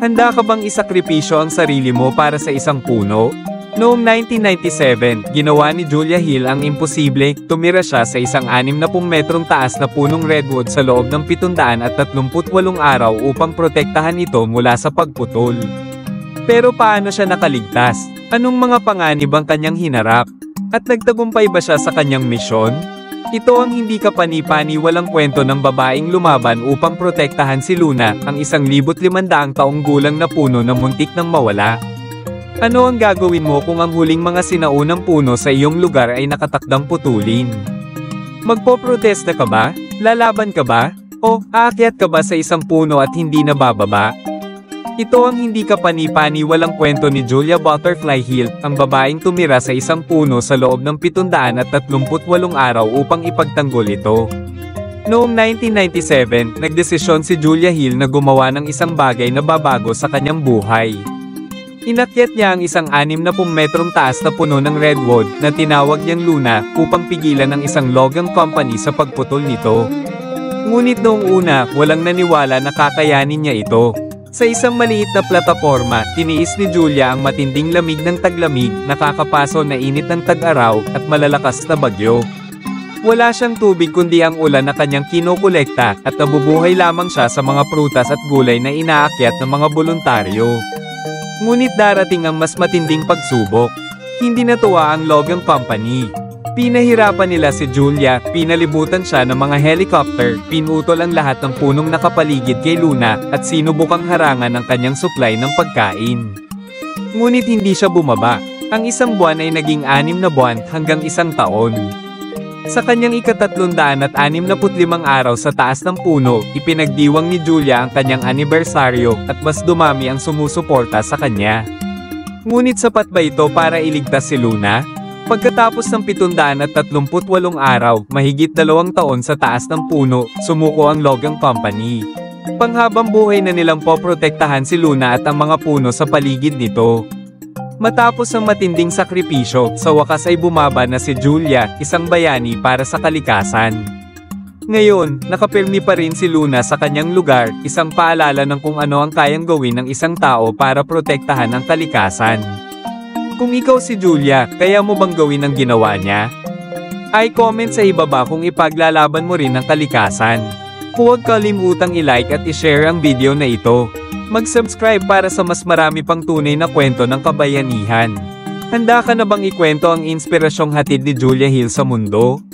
Handa ka bang isakripisyo ang sarili mo para sa isang puno? Noong 1997, ginawa ni Julia Hill ang imposible, tumira siya sa isang 60 metrong taas na punong redwood sa loob ng 738 araw upang protektahan ito mula sa pagputol. Pero paano siya nakaligtas? Anong mga panganib ang kanyang hinarap? At nagtagumpay ba siya sa kanyang misyon? Ito ang hindi kapani-paniwalang kwento ng babaeng lumaban upang protektahan si Luna, ang 1,500 taong gulang na puno na muntik nang mawala. Ano ang gagawin mo kung ang huling mga sinaunang puno sa iyong lugar ay nakatakdang putulin? Magpoprotesta ka ba? Lalaban ka ba? O aakyat ka ba sa isang puno at hindi na bababa? Ito ang hindi kapani-paniwalang kwento ni Julia Butterfly Hill, ang babaeng tumira sa isang puno sa loob ng 738 araw upang ipagtanggol ito. Noong 1997, nagdesisyon si Julia Hill na gumawa ng isang bagay na babago sa kanyang buhay. Inakyat niya ang isang 60 metrong taas na puno ng redwood na tinawag niyang Luna upang pigilan ang isang logging company sa pagputol nito. Ngunit noong una, walang naniwala na kakayanin niya ito. Sa isang maliit na plataporma, tiniis ni Julia ang matinding lamig ng taglamig, nakakapaso na init ng tag-araw, at malalakas na bagyo. Wala siyang tubig kundi ang ulan na kanyang kinokolekta, at nabubuhay lamang siya sa mga prutas at gulay na inaakyat ng mga voluntaryo. Ngunit darating ang mas matinding pagsubok. Hindi natuwa ang logging company. Pinahirapan nila si Julia, pinalibutan siya ng mga helicopter, pinutol ang lahat ng punong nakapaligid kay Luna, at sinubukang harangan ang kanyang supply ng pagkain. Ngunit hindi siya bumaba. Ang 1 buwan ay naging 6 na buwan hanggang 1 taon. Sa kanyang ika-365 araw sa taas ng puno, ipinagdiwang ni Julia ang kanyang anibersaryo, at mas dumami ang sumusuporta sa kanya. Ngunit sapat ba ito para iligtas si Luna? Pagkatapos ng 738 araw, mahigit 2 taon sa taas ng puno, sumuko ang logging company. Panghabang buhay na nilang poprotektahan si Luna at ang mga puno sa paligid nito. Matapos ang matinding sakripisyo, sa wakas ay bumaba na si Julia, isang bayani para sa kalikasan. Ngayon, nakapirmi pa rin si Luna sa kanyang lugar, isang paalala ng kung ano ang kayang gawin ng isang tao para protektahan ang kalikasan. Kung ikaw si Julia, kaya mo bang gawin ang ginawa niya? I-comment sa ibaba kung ipaglalaban mo rin ang kalikasan. Huwag kalimutang i-like at i-share ang video na ito. Mag-subscribe para sa mas marami pang tunay na kwento ng kabayanihan. Handa ka na bang ikwento ang inspirasyong hatid ni Julia Hill sa mundo?